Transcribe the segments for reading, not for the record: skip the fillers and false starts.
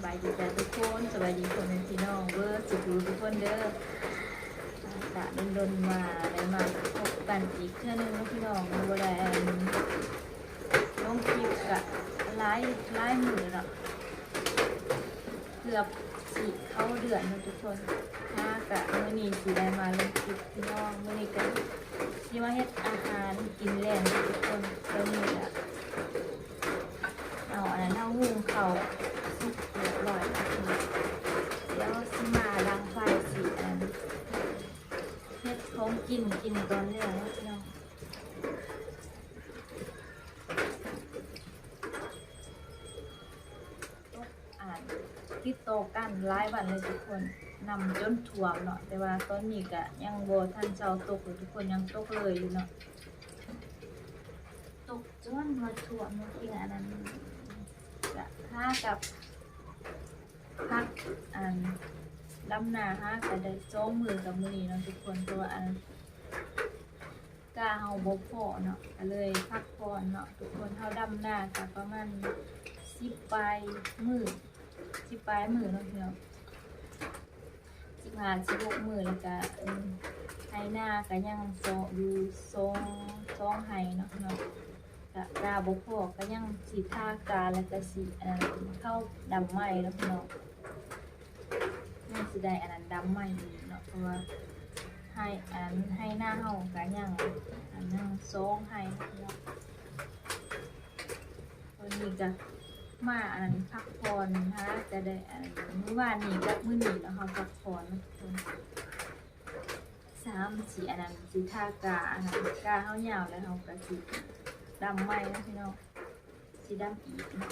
บายดีจ้าทุกคนสบายดีคนในพี่น้องเวอร์สุขุทุกคนเด้อตะดนมาได้มาพบกันอีกเทื่อนึงนะพี่น้องดูแลน้องคลิปกะไล่มือเนาะเกือบสิเข้าเดือนนะทุกคนถ้ากะมื้อนี้สิได้มาลงคลิปพี่น้องมื้อนี้ก็สิมาเฮ็ดอาหารกินแรงทุกคนเพิ่นนี่ล่ะเอาอันนั้นเอาหุงข้าวสุกเรียบร้อยแล้วเดี๋ยวสิมาล้างไฟสิอันเฮ็ดของกินตอนแรกนะพี่น้องอ่านที่โตกันหลายวันเลยทุกคนนำจนท่วมเนาะแต่ว่าตอนนี้ก็ยังบ่ทันเช้าตกเลยทุกคนยังตกเลยอยู่เนาะตกจนมาท่วมเมื่อกี้อันนั้นก็ถ้ากับพักอันดำนาฮะก็ได้ซ้อมมือกับมือนี้เนาะทุกคนเพราะว่าอันกาเฮาบ่พอเนาะก็เลยพักผ่อนเนาะทุกคนเฮาดำนาก็ประมาณ10ปลายมื้อ10ปลายมื้อเนาะพี่น้อง15-16มื้อแล้วก็ไห้นาก็ยังโซอยู่ซองไห้เนาะพี่น้องก็กาบ่พอก็ยังสิทากาแล้วก็สิเข้าดำไม้เนาะพี่น้องยังสิได้อันนั้นดำไม้อยู่เนาะเพราะว่าให้หน้าเฮาก็ยังซองไห้เนาะวันนี้ก็มาอันนั้นพักผ่อนฮะจะได้อันมื้อวานนี้กับมื้อนี้เนาะเฮาพักผ่อนเนาะทุกคน3-4อันนั้นสิทากาอันนั้นกาเฮายาวแล้วเฮาก็สิดำไม้นะพี่น้องสิดำอีกเนาะ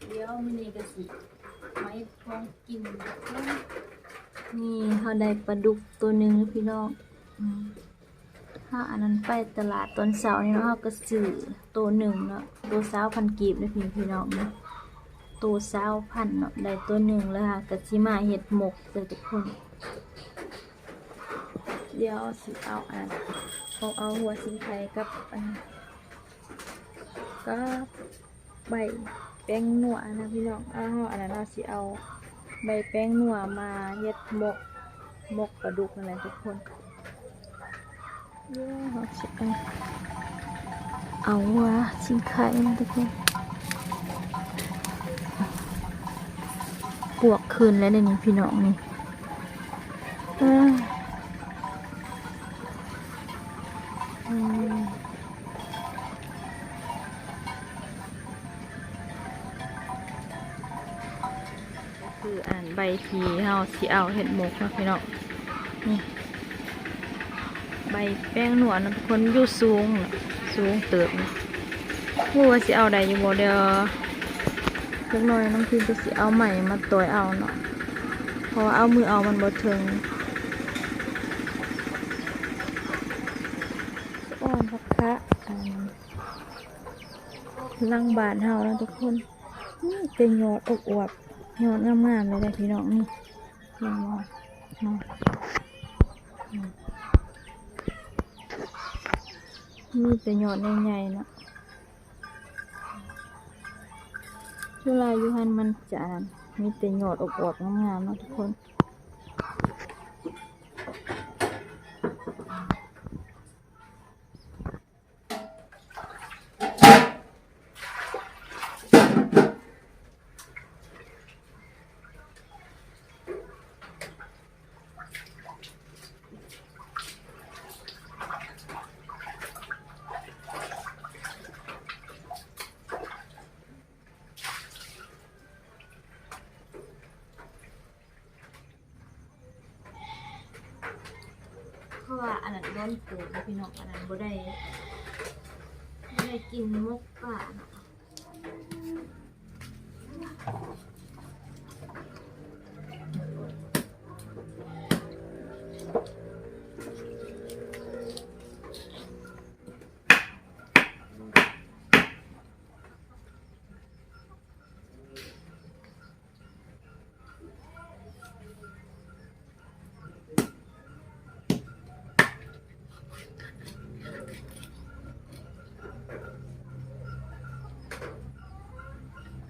เดี๋ยวมื้อนี้ก็สิมาเฮ็ดของกินนี่เฮาได้ปลาดุกตัวนึงพี่น้องถ้าอันนั้นไปตลาดตอนเช้านี่เนาะเฮาก็ซื้อตัวหนึ่งเนาะตัว20,000กีบนะพี่น้องเนาะตัว20,000เนาะได้ตัวหนึ่งแล้วค่ะก็สิมาเฮ็ดหมกเด้อทุกคนเดี๋ยวสิเอาหัวสิงไข่กับก็ใบแป้งนัวนะพี่น้องอันนั้นเราสิเอาใบแป้งนัวมาเฮ็ดหมกปลาดุกนั่นแหละทุกคนเราสิเอาหัวสิงไข่นะทุกคนปวกคืนแล้วนี่พี่น้องนี่คืออ่านใบทีเฮาสิเอาเห็ดหมกนะพี่น้องนี่ใบแป้งหนวดนะทุกคนอยู่สูงเติบนะรู้ว่าสิเอาได้อยู่บ่เดี๋ยวเล็กน้อยน้องพิมจะสิเอาใหม่มาต่อยเอาเนาะเพราะว่าเอามือเอามันบ่ถึงอ่อนพักคะลังบานเฮานะทุกคนนี่เป็นยอดอวบยอดงามๆเลยนะพี่น้องนี่ยอดเนาะนี่เป็นยอดใหญ่ๆเนาะเวลาอยู่หันมันจะมีแต่ยอดอวบๆงามๆเนาะทุกคนเพราะว่าอันนั้นร้อนเกินพี่น้องอันนั้นบ่ได้กินมกป่าเนาะ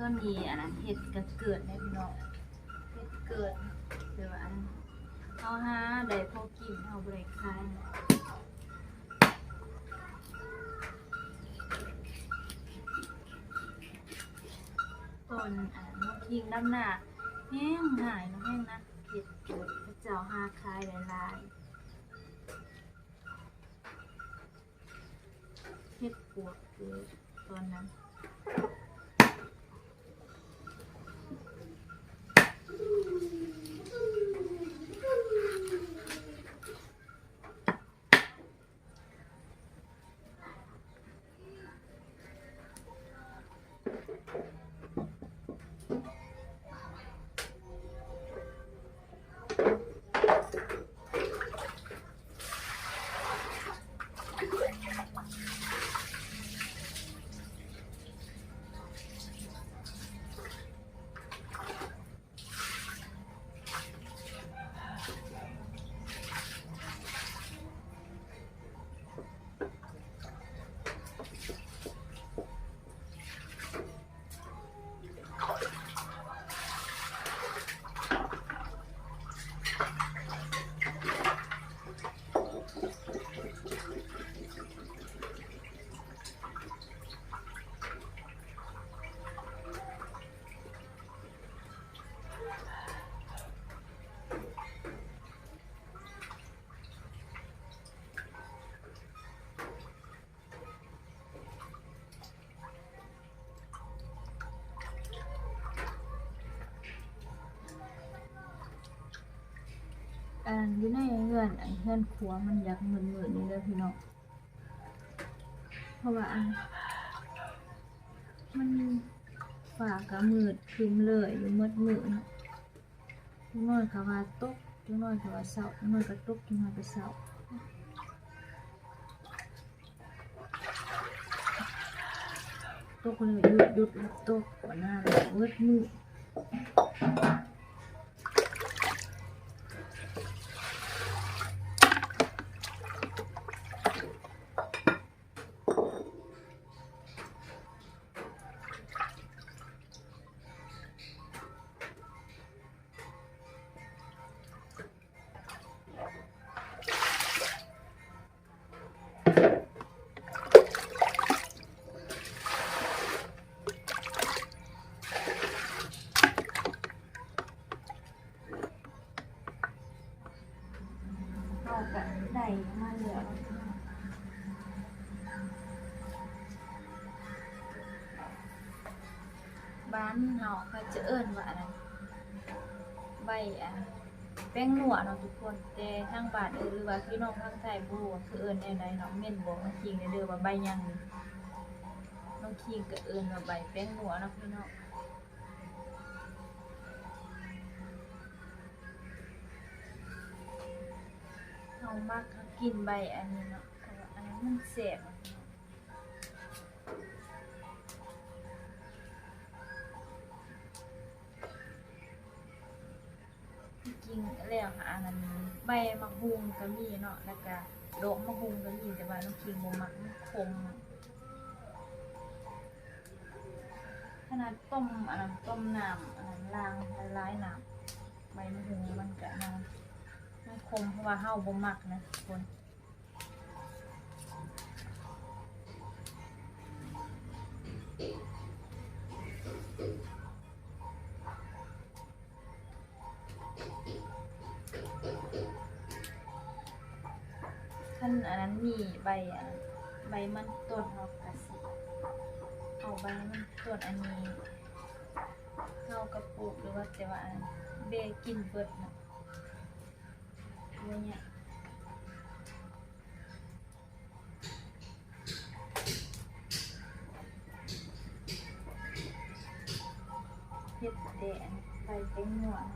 ก็มีอันนั้นเห็ดกระเกิดในพี่น้อง กินเดี๋ยวอันเอาหาได้พอกินเอาบริคายต้นน้องคิงน้ำหนักแห้งหายน้องแห้งนะเห็ดเกิดพระเจ้าหาคายลายเห็ดปวดเกิดตอนนั้นอยู่ในเงื่อนเงื่อนขัวมันอยากเหมือนนี่เลยพี่น้องเพราะว่ามันฝากกับมืดคืมเลยอยู่มืดเนาะจังน้อยก็ว่าตกจังน้อยก็ว่าเศร้าจังน้อยก็ตกจังน้อยก็เศร้าตกเลยหยุดแล้วตกกว่าหน้าเลยมืดเอากันได้มาเหลือบ้านเฮาก็จะเอิ้นว่าอะไรใบแป้งหนัวเนาะทุกคนแต่ทางบ้านหรือว่าพี่น้องทางไทยบ่คือเอิ้นแนวใดเนาะเม่นบอกน้องคิงเด้อว่าใบหยังน้องคิงก็เอิ้นว่าใบแป้งหนัวเนาะพี่น้องเฮามักกินใบอันนี้เนาะเพราะว่าอันนี้มันแซ่บจริงแล้วอันนั้นใบมะฮุงก็มีเนาะแล้วก็ดอกมะฮุงก็มีแต่ว่าน้องคิงบ่มักมันขมขนาดต้มอันนั้นต้มน้ำอันนั้นล้างละลายน้ำใบมะฮุงมันก็มันขมเพราะว่าเฮาบ่มักนะทุกคนขั้นอันนั้นมีใบมันต้นเฮากะสิเอาใบมันต้นอันนี้เฮากระปุกหรือว่าแต่ว่าเบกินเบิดนะเนี่ยเห็ดแดงใบเป็นหนวด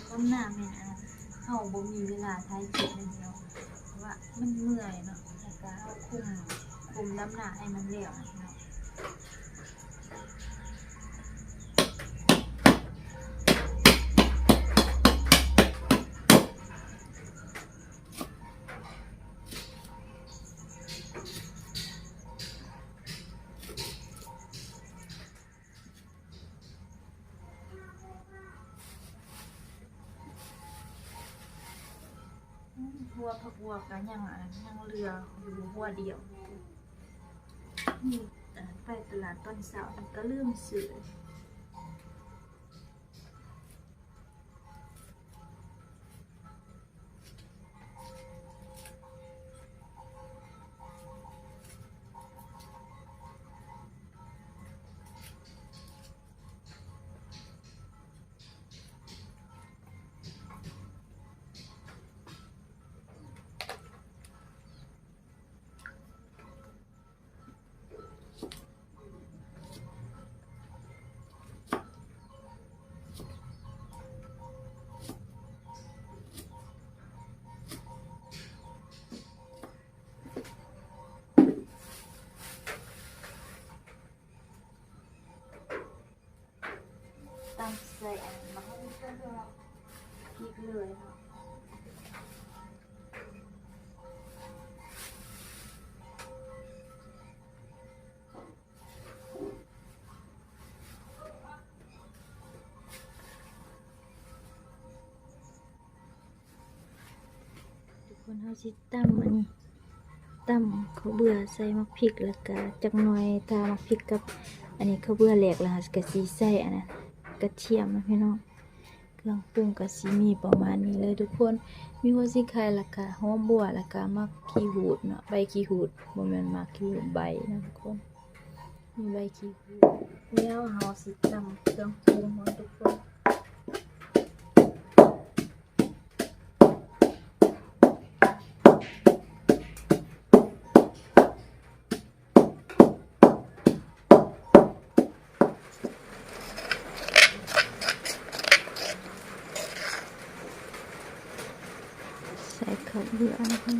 ต้มน้ำเนี่ยเฮาบ่มีเวลาถ่ายคลิปเลยเนาะเพราะว่ามันเมื่อยเนาะแล้วก็เฮาคุมน้ำหนักให้มันเร็วเนาะ หัวผักบัวกันยังยังเรืออยู่หัวเดียวนี่ไปตลาดตอนเช้าก็ลืมซื้อตั้งใส่มาให้พริกเลยค่ะทุกคนเขาสิตั้มอันนี้ตั้มเขาเบื่อใส่มักพริกแล้วก็จักหน่อยทามักพริกกับอันนี้เขาเบื่อแหลกแล้วก็สีใส่อันนั้นกระเทียมนะพี่น้องเครื่องปรุงก็สิมีประมาณนี้เลยทุกคนมีหัวสิไข่แล้วก็หอมบัวแล้วก็มักขี้หูดเนาะใบขี้หูดบ่แม่นมักขี้หูดใบนะทุกคนมีใบขี้หูดแล้วเฮาสิตำเครื่องปรุงของทุกคนใส่ข้าวเบื่อนะคะ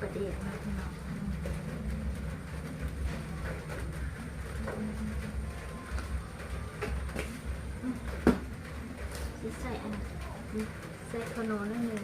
ประเด็นมาพี่น้องใส่อันใส่ขนมนั่นเอง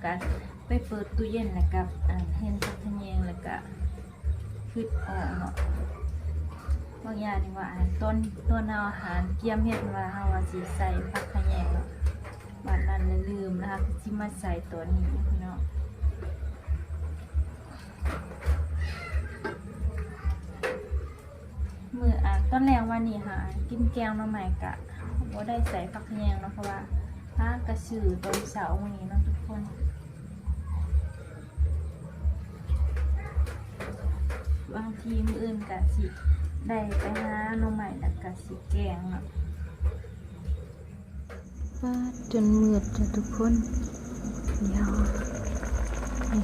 กันไปเปิดตู้เย็นแล้วกับเห็นผักขะแยงแล้วก็คิดออกเนาะบางอย่างนี่ว่าต้นเอาอาหารเตรียมเฮ็ดว่าเฮาว่าสิใส่ผักขะแยงเนาะบัดนั้นเลยลืมนะคะสิมาใส่ตัวนี้พี่น้องมื้อตอนแรกวันนี้ค่ะกินแกงหน่อไม้กะบ่ได้ใส่ผักขะแยงเนาะเพราะว่าหากระสือตอนเช้ามื้อนี้เนาะทุกคนบางทีมื้ออื่นกะสิได้ไปหาหน่อไม้แล้วกะสิแกงเนาะว่าจนมืดจ้ะทุกคนเดี๋ยวนี่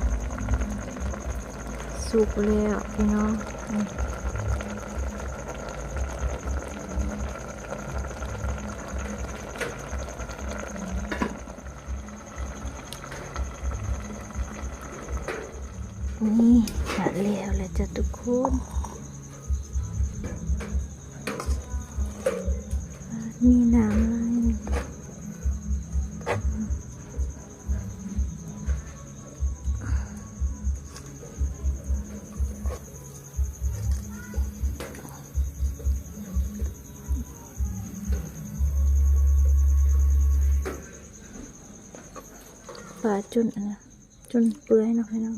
สุกแล้วพี่น้องนี่หาแล้วจ้ะทุกคนมีน้ำอะไรปลาจนจนเปื่อยเนาะพี่น้อง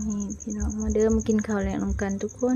นี่พี่น้องมาเดินมากินข้าวแลงนำกันทุกคน